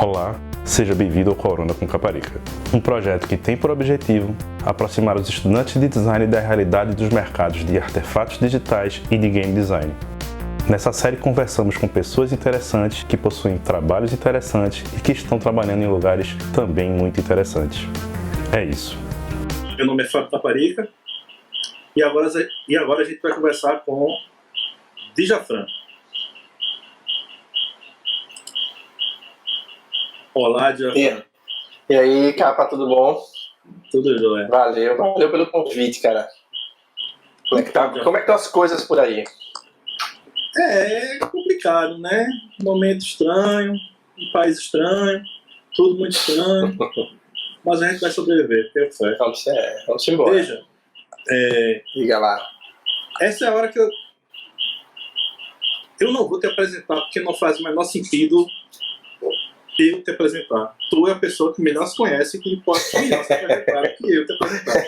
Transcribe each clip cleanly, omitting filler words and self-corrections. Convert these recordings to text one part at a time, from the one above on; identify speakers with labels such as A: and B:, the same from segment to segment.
A: Olá, seja bem-vindo ao Corona com Caparica, um projeto que tem por objetivo aproximar os estudantes de design da realidade dos mercados de artefatos digitais e de game design. Nessa série conversamos com pessoas interessantes que possuem trabalhos interessantes e que estão trabalhando em lugares também muito interessantes. É isso.
B: Meu nome é Fábio Caparica e agora a gente vai conversar com Djafran. Olá, Djafran.
C: E aí, Capa, tudo bom?
B: Tudo jóia.
C: Valeu pelo convite, cara. Como é que estão as coisas por aí?
B: É complicado, né? Momento estranho, um país estranho, tudo muito estranho, mas a gente vai sobreviver, tenho fé.
C: Vamos embora.
B: Veja,
C: Diga lá.
B: essa é a hora que eu não vou te apresentar, porque não faz o menor sentido eu te apresentar. Tu é a pessoa que melhor se conhece, que pode melhor se apresentar que eu te apresentar.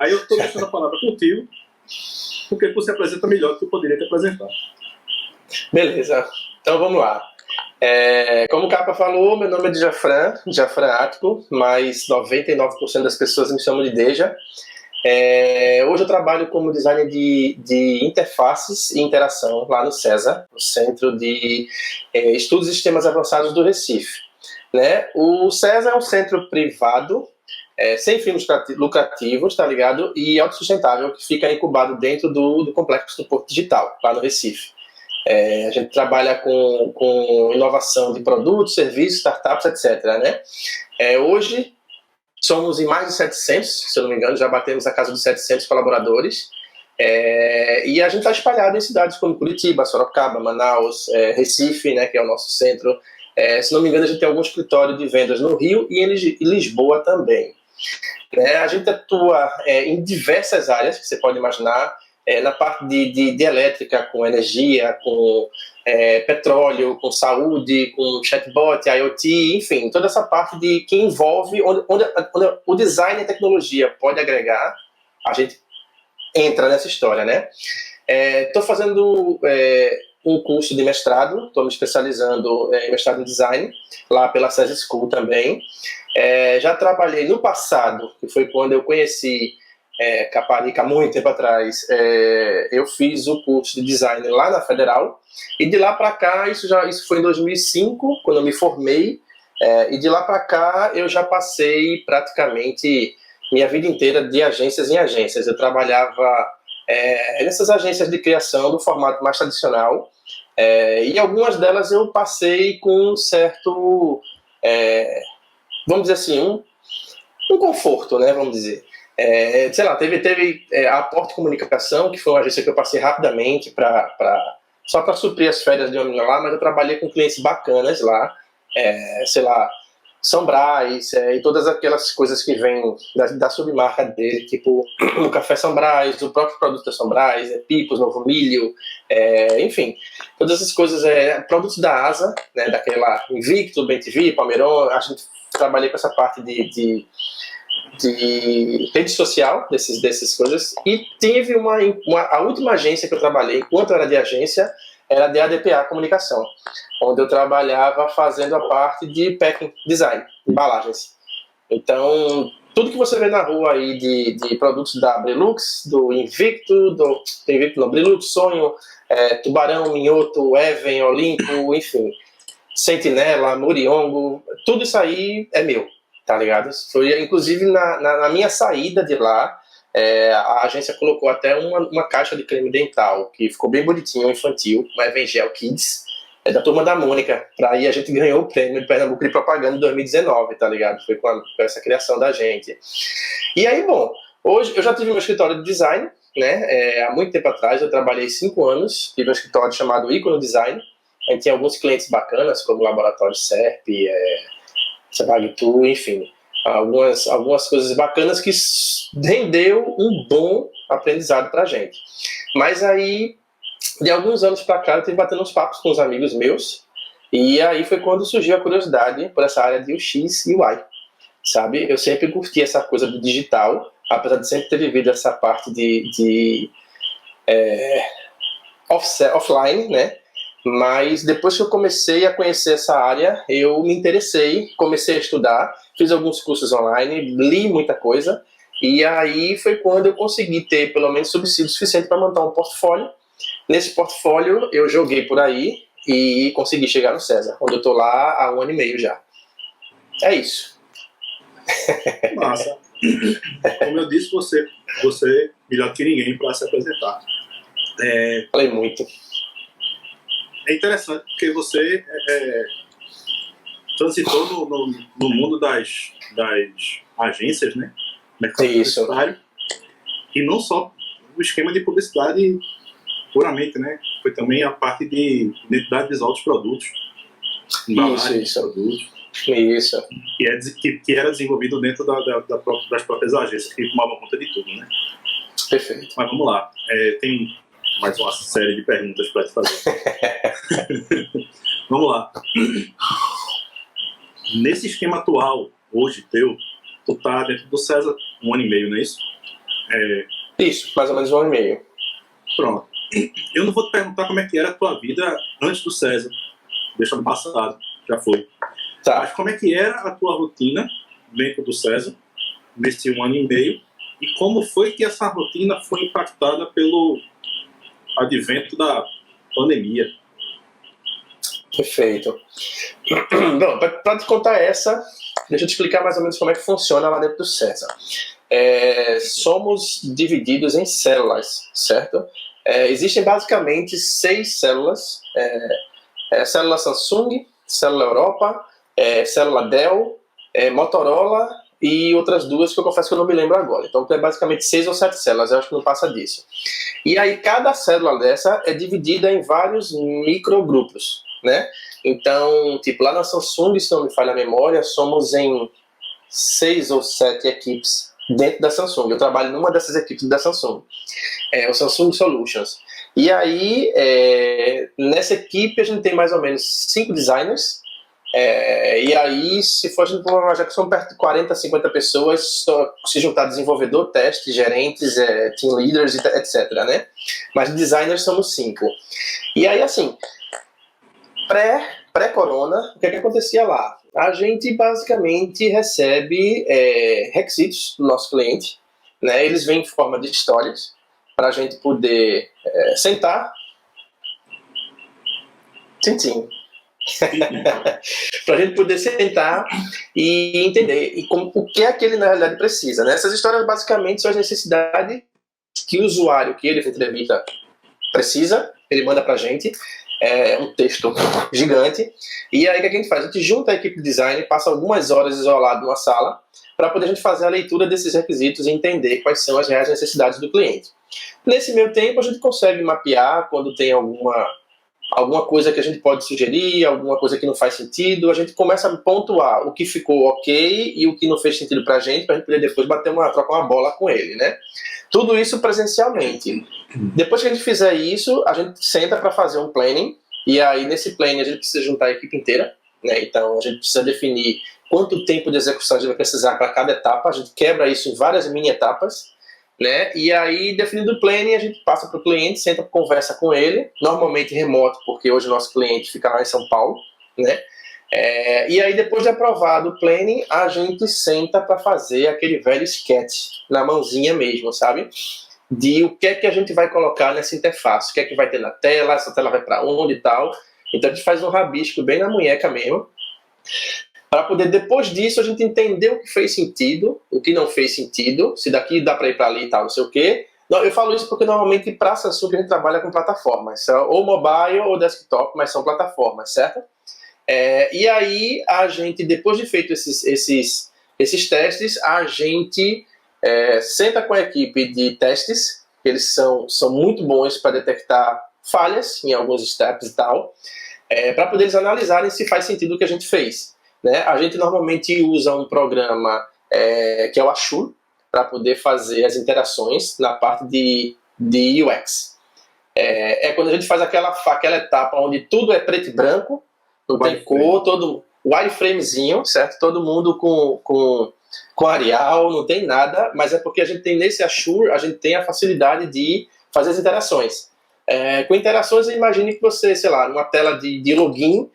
B: Aí eu estou deixando a palavra contigo, porque tu se apresenta melhor do que eu poderia te apresentar.
C: Beleza, então vamos lá. Como o Capa falou, meu nome é Djafran Ático, mas 99% das pessoas me chamam de Deja. Hoje eu trabalho como designer de interfaces e interação lá no CESA, no Centro de Estudos e Sistemas Avançados do Recife. Né? O CESA é um centro privado, sem fins lucrativos, tá ligado? E autossustentável, que fica incubado dentro do Complexo do Porto Digital, lá no Recife. A gente trabalha com inovação de produtos, serviços, startups, etc. Né? Hoje somos em mais de 700, se eu não me engano, já batemos a casa dos 700 colaboradores. E a gente está espalhado em cidades como Curitiba, Sorocaba, Manaus, Recife, né, que é o nosso centro. Se não me engano, a gente tem algum escritório de vendas no Rio e em Lisboa também. A gente atua em diversas áreas que você pode imaginar, na parte de elétrica, com energia, com petróleo, com saúde, com chatbot, IoT, enfim, toda essa parte que envolve, onde o design e a tecnologia pode agregar, a gente entra nessa história, né? Estou fazendo um curso de mestrado, estou me especializando em mestrado em design, lá pela CESA School também. Já trabalhei no passado, que foi quando eu conheci Caparica, muito tempo atrás. Eu fiz o curso de design lá na Federal, e de lá para cá, isso foi em 2005, quando eu me formei, e de lá para cá eu já passei praticamente minha vida inteira de agências em agências. Eu trabalhava nessas agências de criação do formato mais tradicional, e algumas delas eu passei com um certo, vamos dizer assim, um conforto, né, vamos dizer. Sei lá, teve a Porte Comunicação, que foi uma agência que eu passei rapidamente só para suprir as férias de uma menina lá, mas eu trabalhei com clientes bacanas lá, sei lá, São Brás, e todas aquelas coisas que vêm da submarca dele, tipo o Café São Brás, o próprio produto da São Brás, Picos, Novo Milho, enfim, todas essas coisas, produtos da ASA, né, daquela Invicto, BenTV, Palmeiron. A gente trabalhei com essa parte de rede social, dessas coisas, e tive a última agência que eu trabalhei, enquanto era de agência, era de ADPA Comunicação, onde eu trabalhava fazendo a parte de packing design, embalagens. Então, tudo que você vê na rua aí de produtos da Brilux, do Invicto, Brilux, Sonho, Tubarão, Minhoto, Even, Olimpo, enfim, Sentinela, Muriongo, tudo isso aí é meu. Tá ligado? Foi, inclusive, na minha saída de lá, a agência colocou até uma caixa de creme dental, que ficou bem bonitinho, infantil, uma Evangel Kids, da Turma da Mônica. Aí a gente ganhou o prêmio de Pernambuco de Propaganda em 2019, tá ligado? Foi com essa criação da gente. E aí, bom, hoje eu já tive meu escritório de design, né? Há muito tempo atrás, eu trabalhei 5 anos, tive um escritório chamado Icono Design. A gente tinha alguns clientes bacanas, como o Laboratório SERP, Sabagtu, enfim, algumas coisas bacanas que rendeu um bom aprendizado pra gente. Mas aí, de alguns anos pra cá, eu tive batendo uns papos com uns amigos meus, e aí foi quando surgiu a curiosidade por essa área de UX e UI, sabe? Eu sempre curti essa coisa do digital, apesar de sempre ter vivido essa parte de offline, né? Mas depois que eu comecei a conhecer essa área, eu me interessei, comecei a estudar, fiz alguns cursos online, li muita coisa, e aí foi quando eu consegui ter pelo menos subsídio suficiente para montar um portfólio. Nesse portfólio eu joguei por aí e consegui chegar no César, onde eu estou lá há 1 ano e meio já. É isso.
B: Massa. Como eu disse, você melhor que ninguém para se apresentar.
C: Falei muito.
B: É interessante porque você transitou no mundo das agências, né? Mercado
C: Isso.
B: publicitário. E não só o esquema de publicidade puramente, né? Foi também a parte de identidade visual dos produtos. Embalagem dos produtos.
C: Isso.
B: Que era desenvolvido dentro das próprias agências, que tomavam conta de tudo, né?
C: Perfeito.
B: Mas vamos lá. Tem mais uma série de perguntas para te fazer. Vamos lá. Nesse esquema atual, hoje, tu tá dentro do César 1 ano e meio, não é isso?
C: Isso, mais ou menos 1 ano e meio.
B: Pronto. Eu não vou te perguntar como é que era a tua vida antes do César. Deixa no passado, já foi.
C: Tá.
B: Mas como é que era a tua rotina dentro do César, nesse 1 ano e meio, e como foi que essa rotina foi impactada pelo advento da pandemia?
C: Perfeito. Bom, para te contar essa, deixa eu te explicar mais ou menos como é que funciona lá dentro do César. Somos divididos em células, certo? Existem basicamente 6 células. Célula Samsung, célula Europa, célula Dell, Motorola e outras 2 que eu confesso que eu não me lembro agora. Então é basicamente 6 ou 7 células, eu acho que não passa disso. E aí cada célula dessa é dividida em vários microgrupos, né? Então, tipo, lá na Samsung, se não me falha a memória, somos em 6 ou 7 equipes dentro da Samsung. Eu trabalho numa dessas equipes da Samsung, o Samsung Solutions. E aí, nessa equipe a gente tem mais ou menos 5 designers. E aí, se for, a gente já que são perto de 40, 50 pessoas, só se juntar desenvolvedor, teste, gerentes, team leaders, etc, né? Mas designers somos 5. E aí, assim, pré-corona, o que acontecia lá? A gente basicamente recebe requisitos do nosso cliente, né? Eles vêm em forma de histórias para a gente poder sentar. Tintim. Para a gente poder sentar e entender o que é que ele na realidade precisa, né? Essas histórias basicamente são as necessidades que o usuário que ele entrevista precisa, ele manda para a gente, um texto gigante, e aí o que a gente faz? A gente junta a equipe de design, passa algumas horas isolado numa sala para poder a gente fazer a leitura desses requisitos e entender quais são as reais necessidades do cliente. Nesse meio tempo a gente consegue mapear quando tem alguma coisa que a gente pode sugerir, alguma coisa que não faz sentido, a gente começa a pontuar o que ficou ok e o que não fez sentido pra gente poder depois trocar uma bola com ele, né? Tudo isso presencialmente. Depois que a gente fizer isso, a gente senta para fazer um planning, e aí nesse planning a gente precisa juntar a equipe inteira, né? Então a gente precisa definir quanto tempo de execução a gente vai precisar para cada etapa, a gente quebra isso em várias mini etapas, né? E aí, definido o planning, a gente passa para o cliente, senta, conversa com ele, normalmente remoto, porque hoje o nosso cliente fica lá em São Paulo, né? E aí, depois de aprovado o planning, a gente senta para fazer aquele velho sketch na mãozinha mesmo, sabe? De o que é que a gente vai colocar nessa interface, o que é que vai ter na tela, essa tela vai para onde e tal. Então a gente faz um rabisco bem na munheca mesmo, para poder, depois disso, a gente entender o que fez sentido, o que não fez sentido, se daqui dá para ir para ali e tal, não sei o quê. Não, eu falo isso porque normalmente para a Samsung a gente trabalha com plataformas, ou mobile ou desktop, mas são plataformas, certo? E aí a gente, depois de feito esses testes, a gente senta com a equipe de testes, eles são muito bons para detectar falhas em alguns steps e tal, para poder eles analisarem se faz sentido o que a gente fez. Né? A gente normalmente usa um programa que é o Ashur, para poder fazer as interações na parte de UX. Quando a gente faz aquela etapa onde tudo é preto e branco, não tem cor, todo wireframezinho, certo? Todo mundo com Arial, não tem nada, mas é porque a gente tem nesse Ashur, a gente tem a facilidade de fazer as interações. Com interações, imagine que você, sei lá, numa tela de login,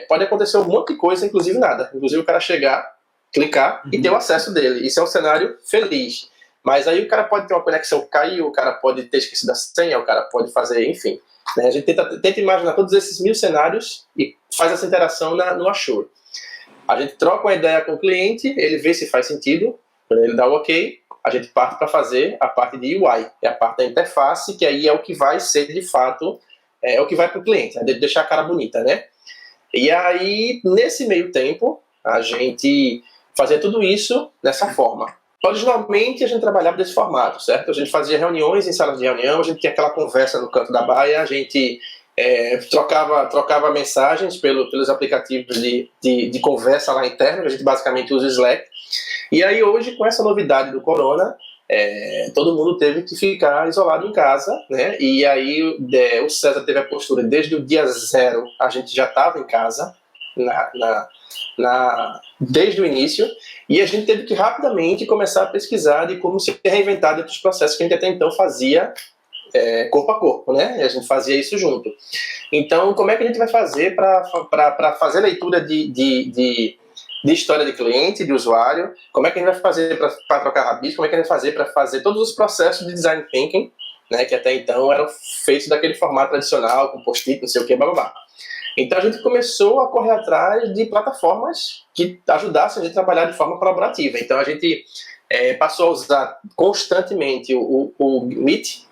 C: pode acontecer um monte de coisa, inclusive nada. Inclusive o cara chegar, clicar e ter o acesso dele. Isso é um cenário feliz. Mas aí o cara pode ter uma conexão que caiu, o cara pode ter esquecido a senha, o cara pode fazer, enfim. Né? A gente tenta imaginar todos esses 1000 cenários e faz essa interação no Azure. A gente troca uma ideia com o cliente, ele vê se faz sentido, quando ele dá o ok, a gente parte para fazer a parte de UI, é a parte da interface, que aí é o que vai ser, de fato, é o que vai para o cliente, né? Deixar a cara bonita, né? E aí, nesse meio tempo, a gente fazia tudo isso dessa forma. Originalmente, a gente trabalhava desse formato, certo? A gente fazia reuniões em salas de reunião, a gente tinha aquela conversa no canto da baia, a gente trocava mensagens pelos aplicativos de conversa lá interno, a gente basicamente usa o Slack. E aí hoje, com essa novidade do corona, todo mundo teve que ficar isolado em casa, né? E aí o César teve a postura, desde o dia 0, a gente já estava em casa, desde o início, e a gente teve que rapidamente começar a pesquisar de como se reinventar dentro dos processos que a gente até então fazia corpo a corpo, né? E a gente fazia isso junto. Então, como é que a gente vai fazer para fazer leitura de história de cliente, de usuário? Como é que a gente vai fazer para trocar rabisco? Como é que a gente vai fazer para fazer todos os processos de design thinking, né? Que até então eram feitos daquele formato tradicional, com post-it, não sei o que, blá blá blá. Então a gente começou a correr atrás de plataformas que ajudassem a gente a trabalhar de forma colaborativa. Então a gente passou a usar constantemente o Meet.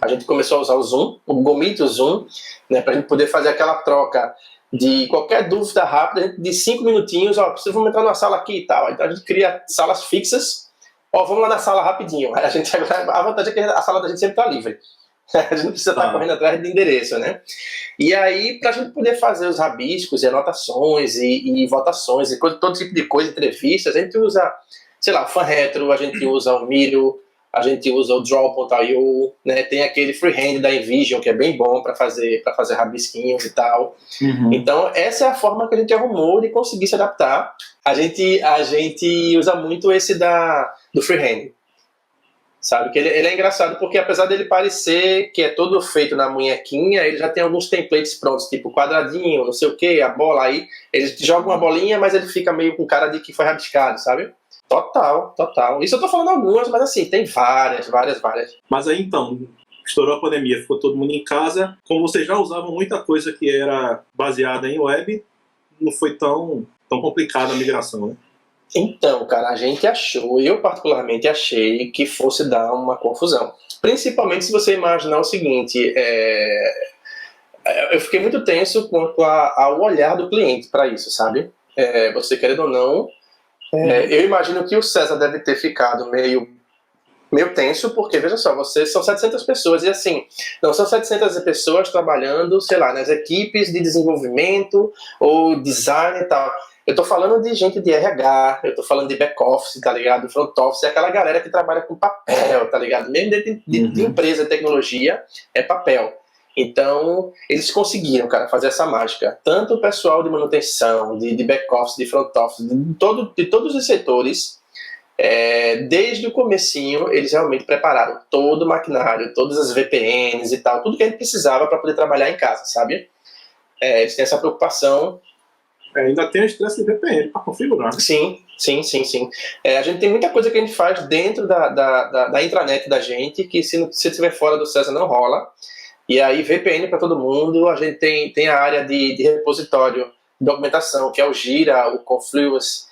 C: A gente começou a usar o Zoom, o Google Meet, o Zoom, né, para a gente poder fazer aquela troca de qualquer dúvida rápida, de 5 minutinhos, vamos entrar numa sala aqui e tal. Então a gente cria salas fixas, vamos lá na sala rapidinho. A vantagem é que a sala da gente sempre está livre. A gente não precisa estar correndo atrás de endereço, né? E aí, para a gente poder fazer os rabiscos e anotações e votações e todo tipo de coisa, entrevistas, a gente usa, sei lá, o FanRetro, a gente usa o Miro, a gente usa o Draw.io, né? Tem aquele freehand da InVision, que é bem bom para fazer rabisquinhos e tal. Uhum. Então, essa é a forma que a gente arrumou de conseguir se adaptar. A gente usa muito esse do freehand. Sabe, que ele é engraçado porque apesar dele parecer que é todo feito na munhequinha, ele já tem alguns templates prontos, tipo quadradinho, não sei o que, a bola aí, ele joga uma bolinha, mas ele fica meio com cara de que foi rabiscado, sabe? Total. Isso eu tô falando algumas, mas assim, tem várias.
B: Mas aí então, estourou a pandemia, ficou todo mundo em casa, como vocês já usavam muita coisa que era baseada em web, não foi tão complicada a migração, né?
C: Então, cara, a gente achou, eu particularmente achei que fosse dar uma confusão. Principalmente se você imaginar o seguinte, eu fiquei muito tenso quanto ao olhar do cliente para isso, sabe? Você querendo ou não, eu imagino que o César deve ter ficado meio tenso, porque, veja só, vocês são 700 pessoas, e assim, não são 700 pessoas trabalhando, sei lá, nas equipes de desenvolvimento ou design e tal. Eu tô falando de gente de RH, eu tô falando de back-office, tá ligado? Front-office, é aquela galera que trabalha com papel, tá ligado? Mesmo dentro de empresa de tecnologia, é papel. Então, eles conseguiram, cara, fazer essa mágica. Tanto o pessoal de manutenção, de back-office, de front-office, de todos os setores, desde o comecinho, eles realmente prepararam todo o maquinário, todas as VPNs e tal, tudo que a gente precisava para poder trabalhar em casa, sabe? Eles têm essa preocupação.
B: Ainda tem o estresse de VPN para configurar.
C: Sim. A gente tem muita coisa que a gente faz dentro da intranet da gente, que se estiver fora do César não rola. E aí VPN para todo mundo, a gente tem a área de repositório de documentação, que é o Gira, o Confluence,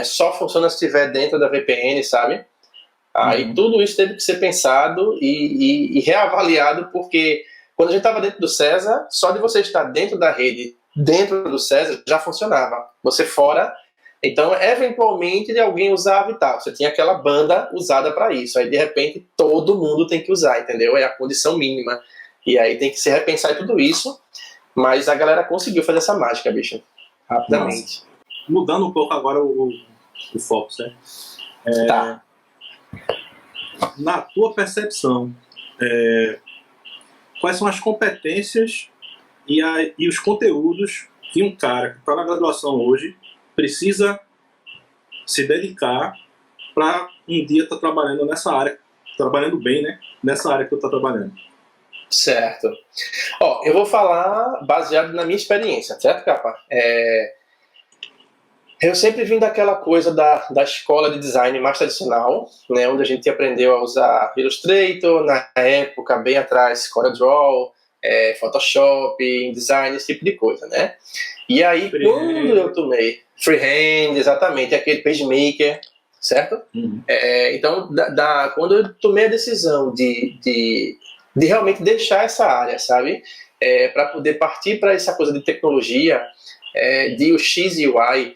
C: só funciona se estiver dentro da VPN, sabe? Aí tudo isso teve que ser pensado e reavaliado, porque quando a gente estava dentro do César, só de você estar dentro da rede, dentro do César, já funcionava. Você fora, então eventualmente alguém usava e tal. Você tinha aquela banda usada para isso. Aí de repente todo mundo tem que usar, entendeu? É a condição mínima. E aí tem que se repensar tudo isso. Mas a galera conseguiu fazer essa mágica, bicho. Rapidamente.
B: Nossa. Mudando um pouco agora o foco, né?
C: Tá.
B: Na tua percepção, quais são as competências e os conteúdos que um cara que está na graduação hoje precisa se dedicar para um dia estar trabalhando nessa área, trabalhando bem, né? Nessa área que eu estou trabalhando.
C: Certo. Ó, eu vou falar baseado na minha experiência, certo, Capa? Eu sempre vim daquela coisa da escola de design mais tradicional, né, onde a gente aprendeu a usar Illustrator, na época, bem atrás, CorelDRAW, Photoshop, InDesign, esse tipo de coisa, né? E aí, quando eu tomei Freehand, exatamente, aquele PageMaker, certo? Então, quando eu tomei a decisão de realmente deixar essa área, sabe? Para poder partir para essa coisa de tecnologia, de UX e UI,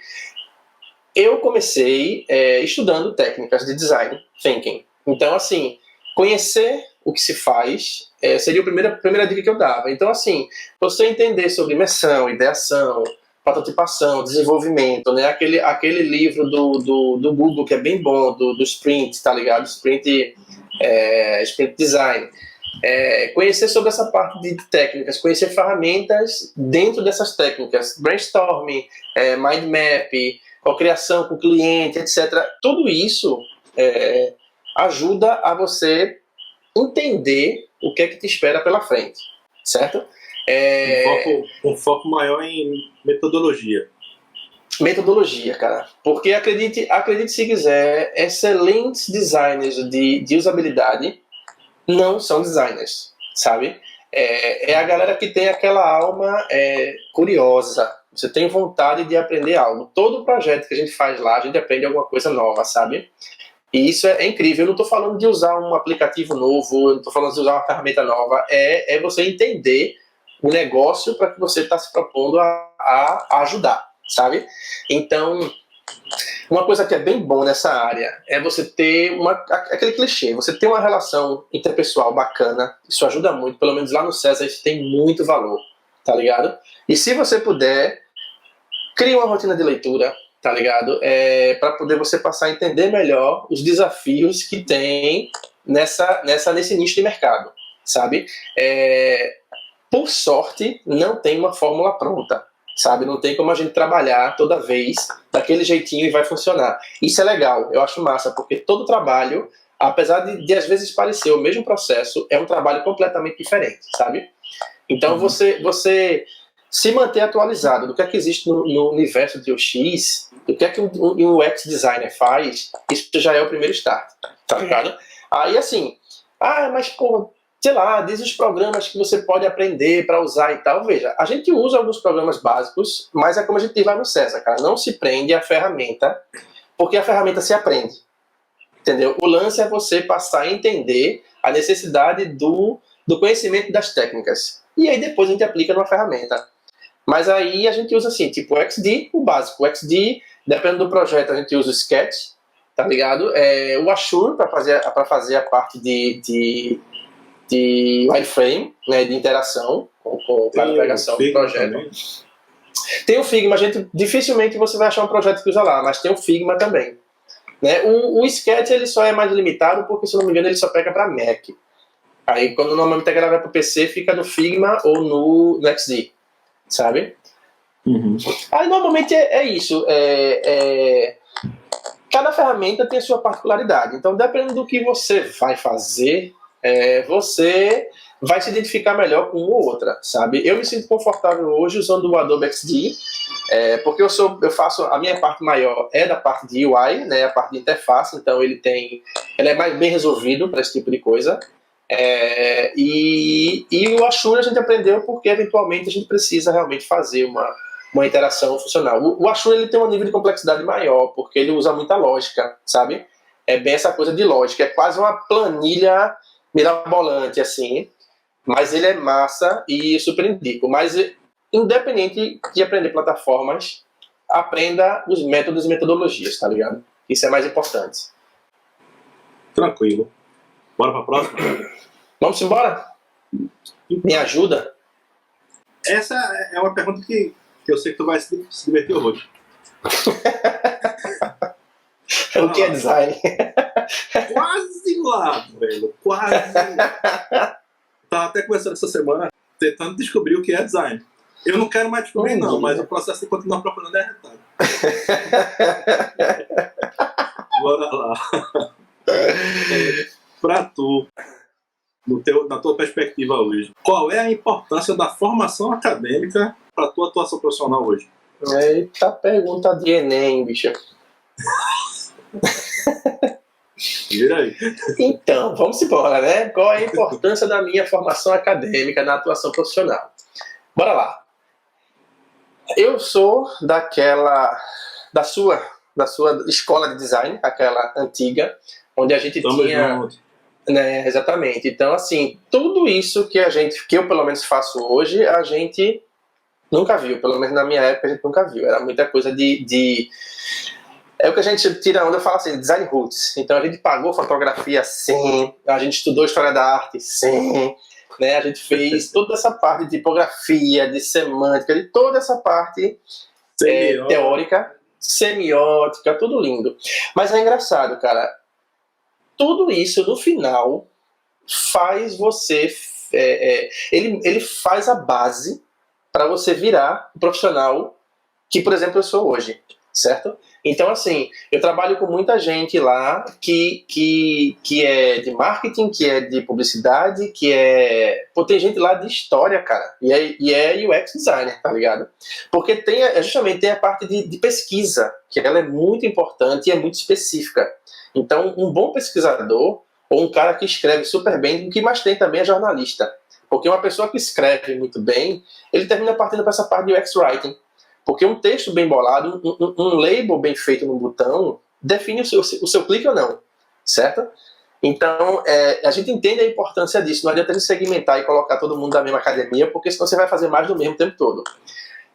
C: eu comecei estudando técnicas de design thinking. Então, assim, conhecer o que se faz seria a primeira dica que eu dava. Então, assim, você entender sobre imersão, ideação, prototipação, desenvolvimento, né? Aquele livro do Google que é bem bom, do Sprint, tá ligado? Sprint Design. Conhecer sobre essa parte de técnicas, conhecer ferramentas dentro dessas técnicas, brainstorming, mind map, cocriação com o cliente, etc. Tudo isso ajuda a você entender o que é que te espera pela frente, certo?
B: Um foco maior em metodologia.
C: Metodologia, cara. Porque acredite se quiser, excelentes designers de usabilidade não são designers, sabe? É a galera que tem aquela alma curiosa. Você tem vontade de aprender algo. Todo projeto que a gente faz lá, a gente aprende alguma coisa nova, sabe? E isso é incrível. Eu não estou falando de usar um aplicativo novo, eu não estou falando de usar uma ferramenta nova. É você entender o negócio para que você está se propondo a ajudar, sabe? Então, uma coisa que é bem bom nessa área é você ter aquele clichê, você ter uma relação interpessoal bacana. Isso ajuda muito, pelo menos lá no César isso tem muito valor, tá ligado? E se você puder, crie uma rotina de leitura, tá ligado? Para poder você passar a entender melhor os desafios que tem nesse nicho de mercado, sabe? Por sorte, não tem uma fórmula pronta, sabe? Não tem como a gente trabalhar toda vez daquele jeitinho e vai funcionar. Isso é legal, eu acho massa, porque todo trabalho, apesar de às vezes parecer o mesmo processo, é um trabalho completamente diferente, sabe? Então você se manter atualizado do que é que existe no universo de UX, do que é que um UX designer faz, isso já é o primeiro start, tá ligado? Aí assim, mas pô, sei lá, diz os programas que você pode aprender para usar e tal. Veja, a gente usa alguns programas básicos, mas é como a gente diz lá no César, cara, não se prende à ferramenta, porque a ferramenta se aprende, entendeu? O lance é você passar a entender a necessidade do conhecimento das técnicas, e aí depois a gente aplica numa ferramenta. Mas aí a gente usa assim, tipo o XD, o básico. O XD, dependendo do projeto, a gente usa o Sketch, tá ligado? O Assure para fazer a parte de wireframe, né, de interação com a navegação do projeto. Também. Tem o Figma, dificilmente você vai achar um projeto que usa lá, mas tem o Figma também. Né? O Sketch ele só é mais limitado porque, se não me engano, ele só pega para Mac. Aí, quando normalmente a galera vai para o PC, fica no Figma ou no XD, sabe? Aí, normalmente é isso. Cada ferramenta tem a sua particularidade. Então, dependendo do que você vai fazer, você vai se identificar melhor com uma ou outra, sabe? Eu me sinto confortável hoje usando o Adobe XD, porque eu faço a minha parte maior da parte de UI, né, a parte de interface, então ele é mais bem resolvido para esse tipo de coisa. E o Assure a gente aprendeu porque eventualmente a gente precisa realmente fazer uma interação funcional. O Assure ele tem um nível de complexidade maior porque ele usa muita lógica, sabe? É bem essa coisa de lógica, é quase uma planilha mirabolante, assim, mas ele é massa e super indico. Mas, independente de aprender plataformas, aprenda os métodos e metodologias, tá ligado? Isso é mais importante.
B: Tranquilo. Bora pra próxima?
C: Vamos embora? Me ajuda?
B: Essa é uma pergunta que eu sei que tu vai se divertir hoje.
C: O que é design?
B: Quase lá, velho. Quase. Tava até conversando essa semana, tentando descobrir o que é design. Eu não quero mais descobrir, não, mas o processo de continuar procurando é arretado. Bora lá. Pra tu, na tua perspectiva hoje, qual é a importância da formação acadêmica para a tua atuação profissional hoje?
C: Eita, pergunta de Enem, bicho.
B: Vira aí.
C: Então, vamos embora, né? Qual é a importância da minha formação acadêmica na atuação profissional? Bora lá. Eu sou da sua escola de design, aquela antiga, onde a gente
B: Tamo
C: tinha...
B: junto.
C: Né, exatamente. Então, assim, tudo isso que eu pelo menos faço hoje, a gente nunca viu. Pelo menos na minha época, a gente nunca viu. Era muita coisa É o que a gente tira onda e fala assim, design roots. Então, a gente pagou fotografia, sim. A gente estudou história da arte, sim. Né, a gente fez toda essa parte de tipografia, de semântica, de toda essa parte teórica, semiótica, tudo lindo. Mas é engraçado, cara. Tudo isso, no final, faz você... ele faz a base para você virar o profissional que, por exemplo, eu sou hoje, certo? Então, assim, eu trabalho com muita gente lá que é de marketing, que é de publicidade, Pô, tem gente lá de história, cara, e é UX designer, tá ligado? Porque justamente tem a parte de pesquisa, que ela é muito importante e é muito específica. Então, um bom pesquisador, ou um cara que escreve super bem, o que mais tem também é jornalista. Porque uma pessoa que escreve muito bem, ele termina partindo para essa parte de UX Writing. Porque um texto bem bolado, um label bem feito no botão, define o seu clique ou não, certo? Então, a gente entende a importância disso. Não adianta a gente segmentar e colocar todo mundo na mesma academia, porque senão você vai fazer mais do mesmo o tempo todo.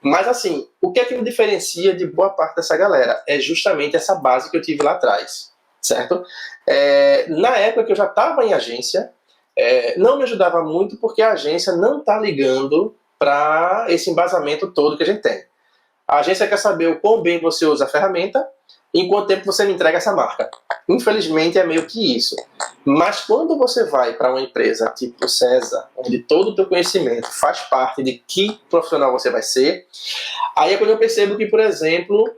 C: Mas, assim, o que é que me diferencia de boa parte dessa galera? É justamente essa base que eu tive lá atrás, certo? Na época que eu já estava em agência, não me ajudava muito porque a agência não está ligando para esse embasamento todo que a gente tem. A agência quer saber o quão bem você usa a ferramenta, em quanto tempo você me entrega essa marca. Infelizmente é meio que isso. Mas quando você vai para uma empresa tipo César, onde todo o teu conhecimento faz parte de que profissional você vai ser, aí é quando eu percebo que, por exemplo,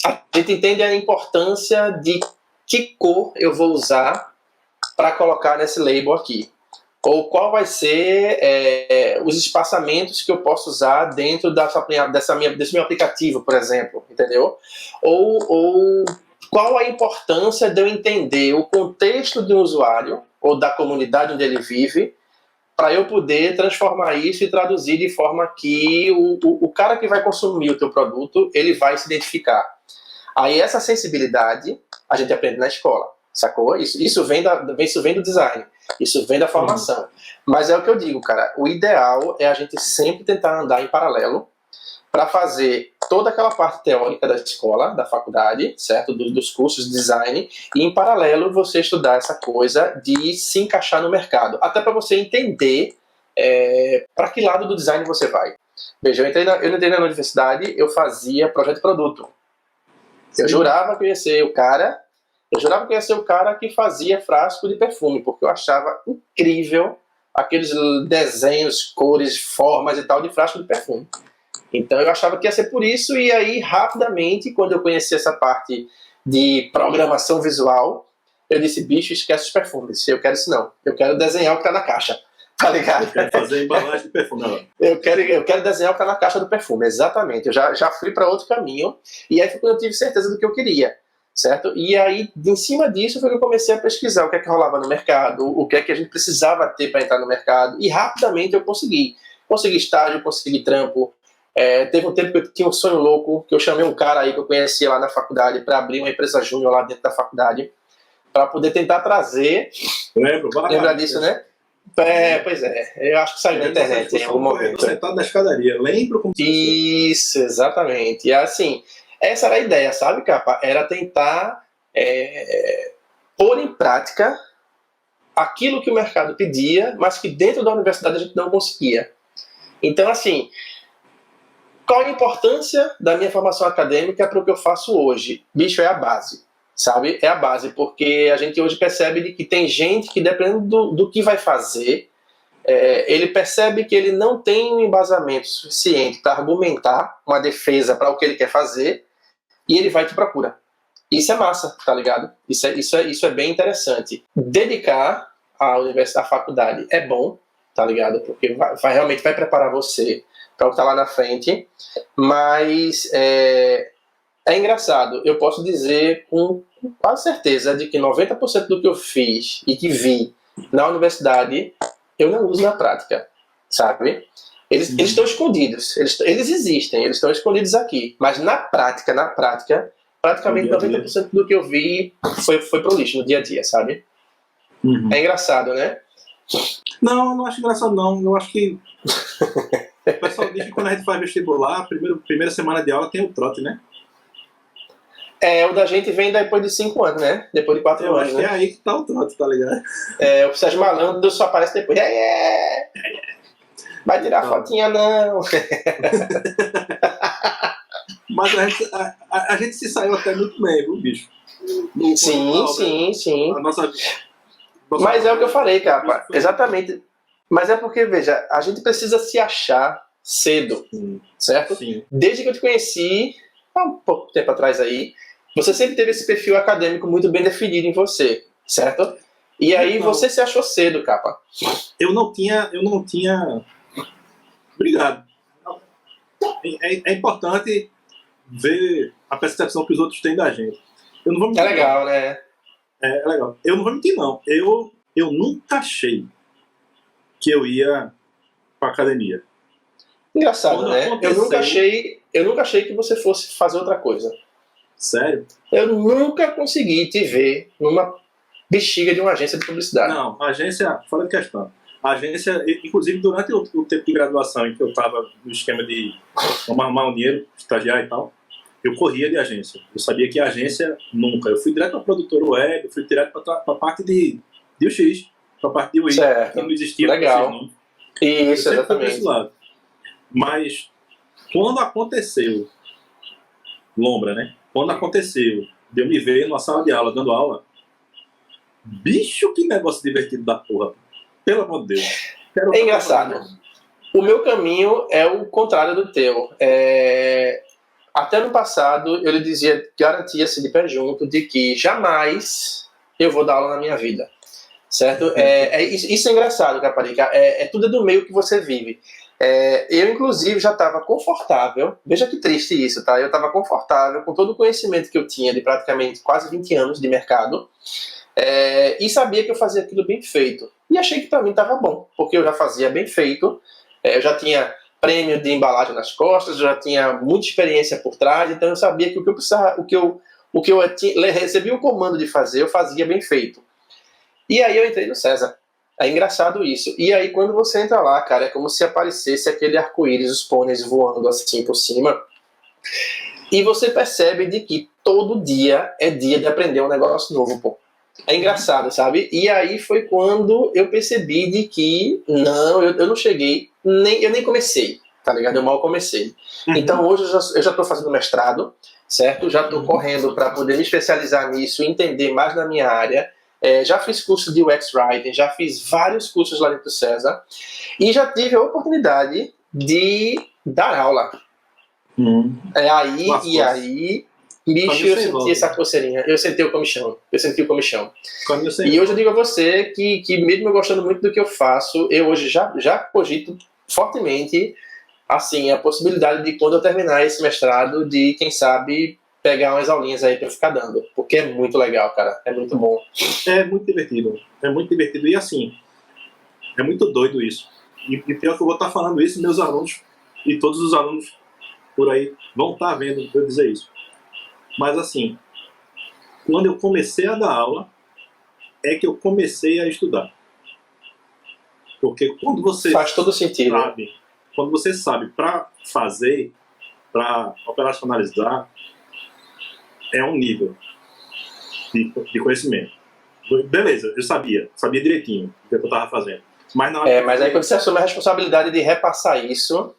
C: a gente entende a importância de que cor eu vou usar para colocar nesse label aqui. Ou qual vai ser os espaçamentos que eu posso usar dentro desse meu aplicativo, por exemplo, entendeu? Ou qual a importância de eu entender o contexto de um usuário ou da comunidade onde ele vive para eu poder transformar isso e traduzir de forma que o cara que vai consumir o teu produto, ele vai se identificar. Aí essa sensibilidade a gente aprende na escola, sacou? Isso vem do design. Isso vem da formação. Mas é o que eu digo, cara. O ideal é a gente sempre tentar andar em paralelo para fazer toda aquela parte teórica da escola, da faculdade, certo? Dos cursos de design, e em paralelo você estudar essa coisa de se encaixar no mercado. Até para você entender para que lado do design você vai. Veja, eu entrei na universidade, eu fazia projeto de produto. Eu jurava que eu ia ser o cara que fazia frasco de perfume, porque eu achava incrível aqueles desenhos, cores, formas e tal de frasco de perfume. Então eu achava que ia ser por isso, e aí rapidamente, quando eu conheci essa parte de programação visual, eu disse, bicho, esquece os perfumes, eu quero isso não, eu quero desenhar o que tá na caixa, tá ligado?
B: Eu quero fazer embalagem de perfume agora.
C: Eu quero desenhar o que tá na caixa do perfume, exatamente, eu já fui para outro caminho, e aí foi quando eu tive certeza do que eu queria. Certo? E aí, em cima disso, foi que eu comecei a pesquisar o que é que rolava no mercado, o que é que a gente precisava ter para entrar no mercado, e rapidamente eu consegui. Consegui estágio, consegui trampo. Teve um tempo que eu tinha um sonho louco, que eu chamei um cara aí que eu conhecia lá na faculdade para abrir uma empresa júnior lá dentro da faculdade, para poder tentar trazer... Lembra disso, né? Pois é. Eu acho que saiu na internet em algum momento.
B: Sentado na escadaria. Lembro como...
C: Isso, exatamente. E assim... Essa era a ideia, sabe, Capa? Era tentar pôr em prática aquilo que o mercado pedia, mas que dentro da universidade a gente não conseguia. Então, assim, qual a importância da minha formação acadêmica para o que eu faço hoje? Bicho, é a base, sabe? É a base, porque a gente hoje percebe que tem gente que, dependendo do que vai fazer, ele percebe que ele não tem um embasamento suficiente para argumentar uma defesa para o que ele quer fazer, e ele vai te procura. Isso é massa, tá ligado? Isso é bem interessante. Dedicar a universidade, a faculdade é bom, tá ligado? Porque realmente vai preparar você para o que tá lá na frente, mas é engraçado, eu posso dizer com quase certeza de que 90% do que eu fiz e que vi na universidade, eu não uso na prática, sabe? Eles estão escondidos, eles existem, eles estão escondidos aqui, mas na prática, praticamente 90% do que eu vi foi pro lixo no dia a dia, sabe? É engraçado, né?
B: Não, eu não acho engraçado não, eu acho que o pessoal diz que quando a gente faz vestibular, primeira semana de aula tem o trote, né?
C: O da gente vem depois de 5 anos, né? Depois de 4
B: Eu
C: anos,
B: acho
C: né?
B: que é aí que tá o trote, tá ligado?
C: O Sérgio Malandro só aparece depois. Vai tirar fotinha, não.
B: Mas a gente se saiu até muito bem, viu, bicho?
C: Sim.
B: A nossa
C: Mas é o que eu falei, cara. Exatamente. Mas é porque, veja, a gente precisa se achar cedo, certo?
B: Sim.
C: Desde que eu te conheci, há um pouco tempo atrás aí, você sempre teve esse perfil acadêmico muito bem definido em você, certo? E aí
B: Então,
C: você se achou cedo, capa.
B: Eu não tinha. Obrigado. É importante ver a percepção que os outros têm da gente. Eu não vou mentir,
C: É legal, né?
B: É legal. Eu não vou mentir, não. Eu nunca achei que eu ia pra academia.
C: Engraçado,
B: Quando
C: né?
B: aconteceu-
C: Eu nunca achei que você fosse fazer outra coisa.
B: Sério?
C: Eu nunca consegui te ver numa bexiga de uma agência de publicidade.
B: Não, a agência, fora de questão. A agência, inclusive durante o tempo de graduação em que eu estava no esquema de arrumar um dinheiro, estagiar e tal, eu corria de agência. Eu sabia que a agência nunca. Eu fui direto para produtora web, eu fui direto para a parte de UX, para a parte de UI,
C: Certo.
B: que não existia.
C: Legal.
B: Não.
C: Isso,
B: Eu sempre fui pra esse
C: exatamente.
B: lado. Mas quando aconteceu, lombra, né? Quando aconteceu de eu me ver numa sala de aula, dando aula, bicho, que negócio divertido da porra. Pelo amor de Deus.
C: É engraçado. O meu caminho é o contrário do teu. Até no passado, eu lhe dizia, garantia-se de pé junto, de que jamais eu vou dar aula na minha vida. Certo? Isso é engraçado, Caparica. Tudo do meio que você vive. Eu, inclusive, já estava confortável. Veja que triste isso, tá? Eu estava confortável com todo o conhecimento que eu tinha de praticamente quase 20 anos de mercado. E sabia que eu fazia aquilo bem feito. E achei que para mim estava bom, porque eu já fazia bem feito. Eu já tinha prêmio de embalagem nas costas, eu já tinha muita experiência por trás, então eu sabia que o que eu precisava, o que eu recebi o comando de fazer, eu fazia bem feito. E aí eu entrei no César. É engraçado isso. E aí quando você entra lá, cara, é como se aparecesse aquele arco-íris, os pôneis voando assim por cima. E você percebe de que todo dia é dia de aprender um negócio novo, pô. É engraçado, sabe? E aí foi quando eu percebi de que não, eu não cheguei, eu nem comecei, tá ligado? Eu mal comecei. Então hoje eu já tô fazendo mestrado, certo? Já tô correndo para poder me especializar nisso, entender mais na minha área. Já fiz curso de UX Writing, já fiz vários cursos lá dentro do César e já tive a oportunidade de dar aula. Aí, bicho, eu senti essa coceirinha, eu senti o comichão. E hoje eu digo a você que mesmo eu gostando muito do que eu faço, eu hoje já cogito fortemente assim, a possibilidade de quando eu terminar esse mestrado, de quem sabe pegar umas aulinhas aí pra eu ficar dando, porque é muito legal, cara, é muito bom.
B: É muito divertido, e assim, é muito doido isso. E pior que eu vou estar falando isso, meus alunos e todos os alunos por aí vão estar vendo eu dizer isso. Mas assim, quando eu comecei a dar aula, é que eu comecei a estudar. Porque quando você
C: faz todo sentido.
B: Quando você sabe para fazer, para operacionalizar, é um nível de conhecimento. Beleza, eu sabia direitinho o que eu estava fazendo. Mas
C: aí quando você assume a responsabilidade de repassar isso,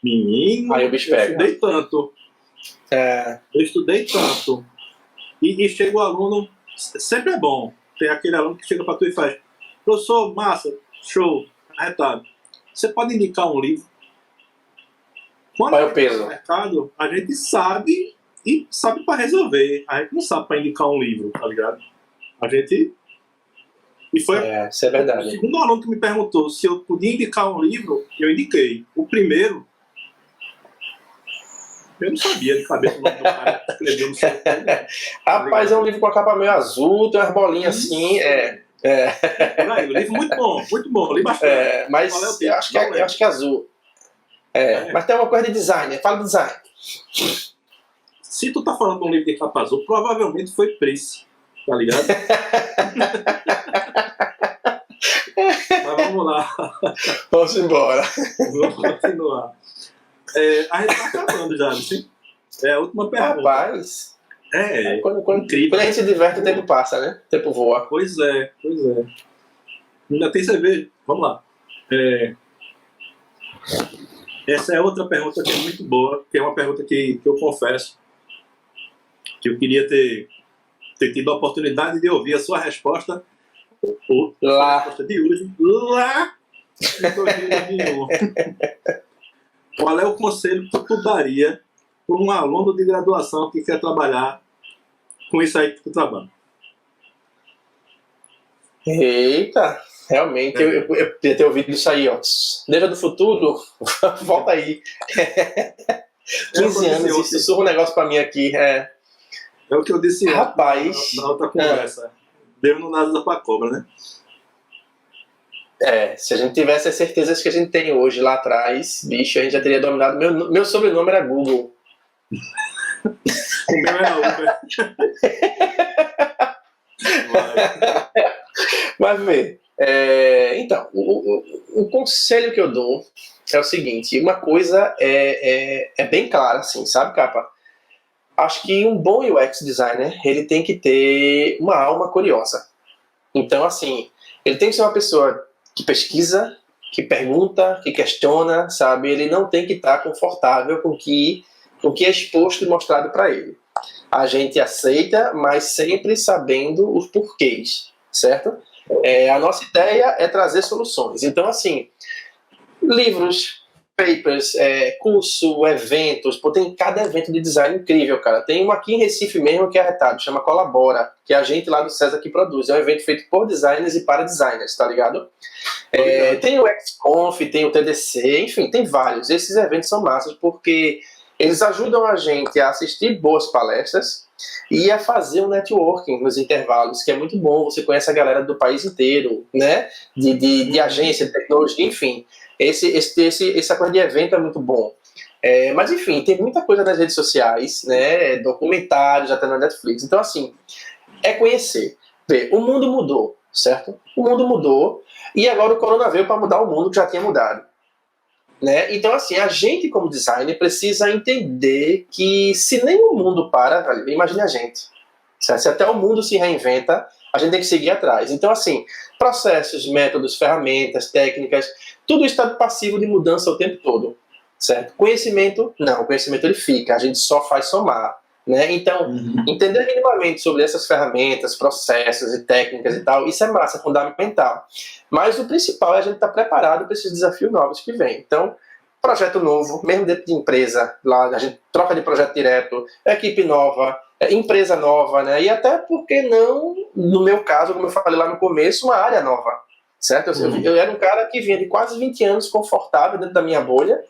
B: menino,
C: aí o bicho pega.
B: Eu estudei tanto. E chega o aluno, sempre é bom. Tem aquele aluno que chega para tu e faz: professor, massa, show, arretado. Você pode indicar um livro? Quando
C: qual é o peso?
B: No mercado, a gente sabe e sabe para resolver. A gente não sabe para indicar um livro, tá ligado? A gente E foi
C: Isso é
B: o
C: verdade.
B: segundo aluno que me perguntou se eu podia indicar um livro, eu indiquei. O primeiro, eu não sabia de cabeça o nome do cara que escreveu no seu
C: Rapaz, é um livro com a capa meio azul, tem umas bolinhas assim,
B: Por aí, o livro muito bom, li bastante.
C: mas
B: Qual é o
C: eu
B: título?
C: acho que
B: Não
C: eu
B: lembro.
C: acho que é azul. Mas tem uma coisa de design, fala de design.
B: Se tu tá falando de um livro de capa azul, provavelmente foi Prince, tá ligado? Mas vamos lá,
C: Vamos embora.
B: vamos continuar. A gente tá acabando já, assim. É a última pergunta.
C: Rapaz, quando
B: Incrível.
C: a gente se diverte, o tempo passa, né? O tempo voa.
B: Pois é. Ainda tem cerveja? Vamos lá. Essa é outra pergunta que é muito boa, que é uma pergunta que eu confesso que eu queria ter tido a oportunidade de ouvir a sua resposta, ou a
C: Lá.
B: resposta de hoje, lá em 2021. Qual é o conselho que tu daria para um aluno de graduação que quer trabalhar com isso aí que tu trabalha?
C: Eita, realmente, eu podia ter ouvido isso aí, ó. Neja do futuro, volta aí. 15 anos e sussurra um negócio pra mim aqui.
B: É o que eu disse
C: Rapaz,
B: na outra conversa. Deu no nada pra cobra, né?
C: se a gente tivesse as certezas que a gente tem hoje lá atrás, bicho, a gente já teria dominado. Meu sobrenome era Google.
B: O meu era Uber.
C: Mas vê, então, o conselho que eu dou é o seguinte: uma coisa é bem clara, assim, sabe, Capa? Acho que um bom UX designer, ele tem que ter uma alma curiosa. Então, assim, ele tem que ser uma pessoa que pesquisa, que pergunta, que questiona, sabe? Ele não tem que estar confortável com o que é exposto e mostrado para ele. A gente aceita, mas sempre sabendo os porquês, certo? A nossa ideia é trazer soluções. Então, assim, livros, papers, curso, eventos, tem cada evento de design incrível, cara. Tem um aqui em Recife mesmo que é arretado, chama Colabora, que é a gente lá do César que produz. É um evento feito por designers e para designers, tá ligado? Tem o XConf, tem o TDC, enfim, tem vários. Esses eventos são massas porque eles ajudam a gente a assistir boas palestras e a fazer um networking nos intervalos, que é muito bom. Você conhece a galera do país inteiro, né? De agência, de tecnologia, enfim. Essa coisa de evento é muito bom. Mas, enfim, tem muita coisa nas redes sociais, né? Documentários, até na Netflix. Então, assim, é conhecer. Vê, o mundo mudou, certo? O mundo mudou e agora o corona veio para mudar o mundo que já tinha mudado. Né? Então, assim, a gente como designer precisa entender que se nem o mundo para, velho, imagine a gente. Certo? Se até o mundo se reinventa, a gente tem que seguir atrás. Então, assim, processos, métodos, ferramentas, técnicas, tudo está passivo de mudança o tempo todo. Certo? Conhecimento, não. O conhecimento ele fica, a gente só faz somar. Né? Então, entender minimamente sobre essas ferramentas, processos e técnicas e tal, isso é massa, é fundamental. Mas o principal é a gente estar preparado para esses desafios novos que vêm. Então, projeto novo, mesmo dentro de empresa, lá a gente troca de projeto direto, equipe nova, empresa nova, né? E até, por que não, no meu caso, como eu falei lá no começo, uma área nova. Certo? Eu era um cara que vinha de quase 20 anos confortável dentro da minha bolha,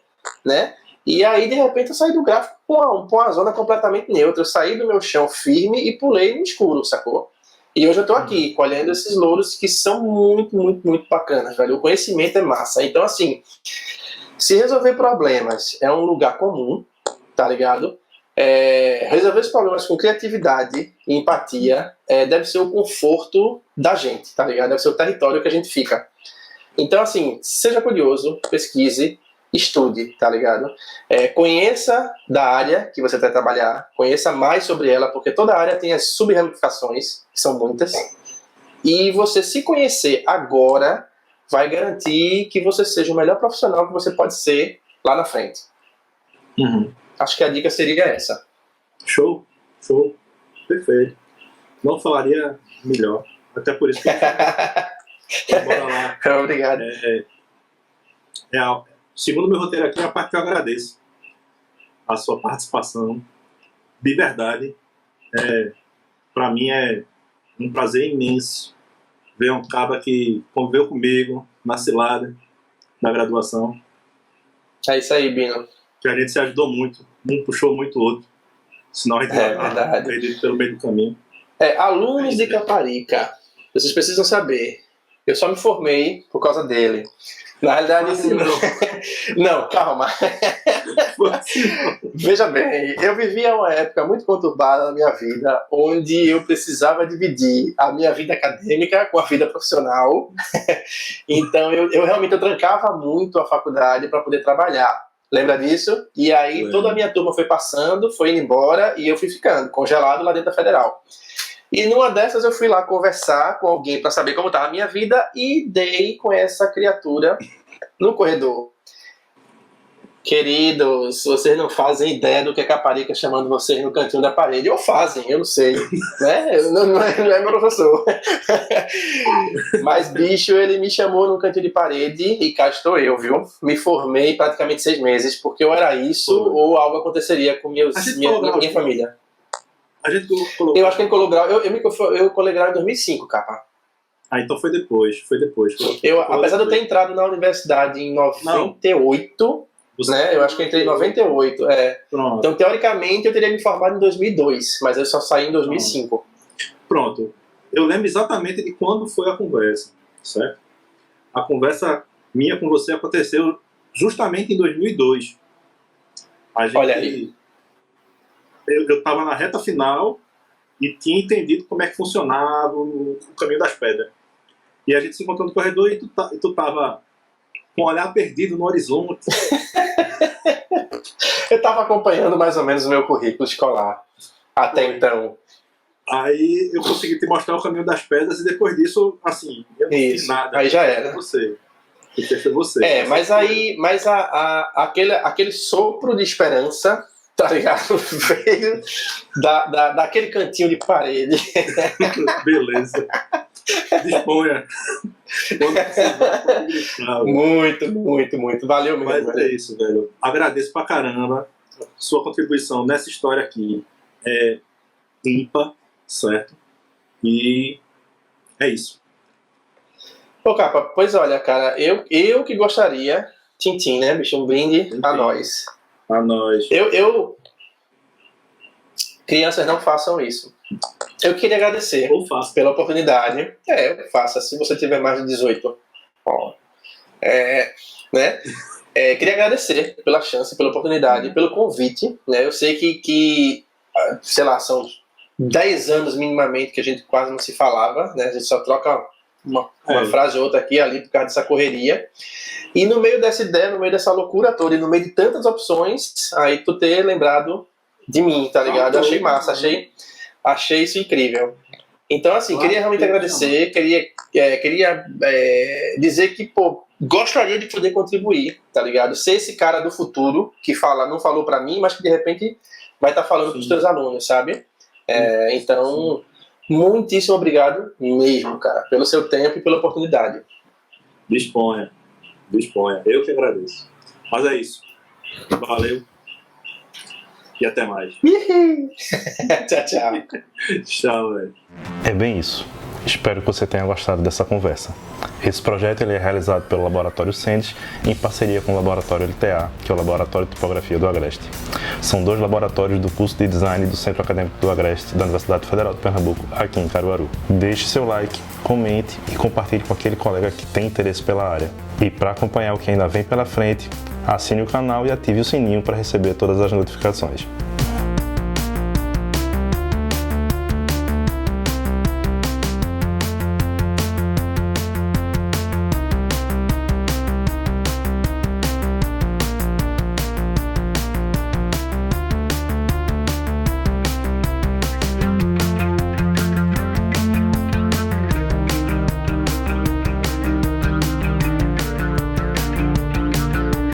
C: né? E aí, de repente, eu saí do gráfico com uma zona completamente neutra. Eu saí do meu chão firme e pulei no escuro, sacou? E hoje eu tô aqui, colhendo esses louros que são muito, muito, muito bacanas, velho. O conhecimento é massa. Então, assim, se resolver problemas é um lugar comum, tá ligado? Resolver os problemas com criatividade e empatia deve ser o conforto da gente, tá ligado? Deve ser o território que a gente fica. Então, assim, seja curioso, pesquise, estude, tá ligado? Conheça da área que você vai trabalhar, conheça mais sobre ela, porque toda área tem as sub-ramificações, que são muitas, e você se conhecer agora vai garantir que você seja o melhor profissional que você pode ser lá na frente. Acho que a dica seria essa.
B: Show. Perfeito. Não falaria melhor. Até por isso que bora lá.
C: Obrigado.
B: Segundo meu roteiro aqui, é a parte que eu agradeço a sua participação. De verdade. Para mim é um prazer imenso ver um cara que conviveu comigo na cilada, na graduação.
C: É isso aí, Bino.
B: Que a gente se ajudou muito. Um puxou muito o outro. Senão a gente
C: verdade.
B: perdido pelo meio do caminho.
C: Alunos de Caparica, vocês precisam saber. Eu só me formei por causa dele. Na realidade, não, calma. Veja bem, eu vivia uma época muito conturbada na minha vida, onde eu precisava dividir a minha vida acadêmica com a vida profissional. Então, eu realmente trancava muito a faculdade para poder trabalhar. Lembra disso? E aí, toda a minha turma foi passando, foi indo embora, e eu fui ficando congelado lá dentro da Federal. E numa dessas eu fui lá conversar com alguém para saber como estava a minha vida e dei com essa criatura no corredor. Queridos, vocês não fazem ideia do que é Caparica chamando vocês no cantinho da parede. Ou fazem, eu não sei. Né? Não é meu professor. Mas, bicho, ele me chamou no cantinho de parede e cá estou eu, viu? Me formei praticamente 6 meses, porque ou era isso ou algo aconteceria com minha família.
B: A gente colocou...
C: Eu acho que ele colou grau. Eu colei grau em 2005, capa.
B: Então foi depois.
C: Apesar de eu ter entrado na universidade em 98, né? Eu acho que eu entrei em 98. Então, teoricamente, eu teria me formado em 2002, mas eu só saí em 2005.
B: Pronto. Eu lembro exatamente de quando foi a conversa, certo? A conversa minha com você aconteceu justamente em 2002.
C: Olha aí.
B: Eu estava na reta final e tinha entendido como é que funcionava o caminho das pedras. E a gente se encontrou no corredor e tu estava com o olhar perdido no horizonte.
C: Eu estava acompanhando mais ou menos o meu currículo escolar até então.
B: Aí eu consegui te mostrar o caminho das pedras e depois disso, assim, eu não fiz nada.
C: Aí já era.
B: Foi você.
C: Mas aquele sopro de esperança, tá ligado? Veio daquele cantinho de parede.
B: Beleza. Disponha.
C: Muito. Valeu mesmo.
B: Mas é isso, velho. Agradeço pra caramba. Sua contribuição nessa história aqui é ímpar, certo? E é isso.
C: Pô, Capa, pois olha, cara, eu que gostaria, Tintim, né, bicho, um brinde a nós.
B: A nós.
C: Crianças, não façam isso. Eu queria agradecer pela oportunidade. Faça, se você tiver mais de 18. Queria agradecer pela chance, pela oportunidade, pelo convite. Né? Eu sei que, sei lá, são 10 anos minimamente que a gente quase não se falava. Né? A gente só troca uma frase ou outra aqui e ali por causa dessa correria. E no meio dessa ideia, no meio dessa loucura toda e no meio de tantas opções, aí tu ter lembrado de mim, tá ligado? Eu achei massa, achei isso incrível. Então, assim, queria realmente agradecer, queria dizer que, pô, gostaria de poder contribuir, tá ligado? Ser esse cara do futuro que não falou pra mim, mas que de repente vai estar falando pros teus alunos, sabe? Então, muitíssimo obrigado mesmo, cara, pelo seu tempo e pela oportunidade.
B: Disponha. Eu que agradeço. Mas é isso. Valeu. E até mais.
C: Tchau.
B: Tchau, velho.
A: É bem isso. Espero que você tenha gostado dessa conversa. Esse projeto ele é realizado pelo Laboratório Sendes em parceria com o Laboratório LTA, que é o Laboratório de Tipografia do Agreste. São 2 laboratórios do curso de Design do Centro Acadêmico do Agreste da Universidade Federal de Pernambuco, aqui em Caruaru. Deixe seu like, comente e compartilhe com aquele colega que tem interesse pela área. E para acompanhar o que ainda vem pela frente, assine o canal e ative o sininho para receber todas as notificações.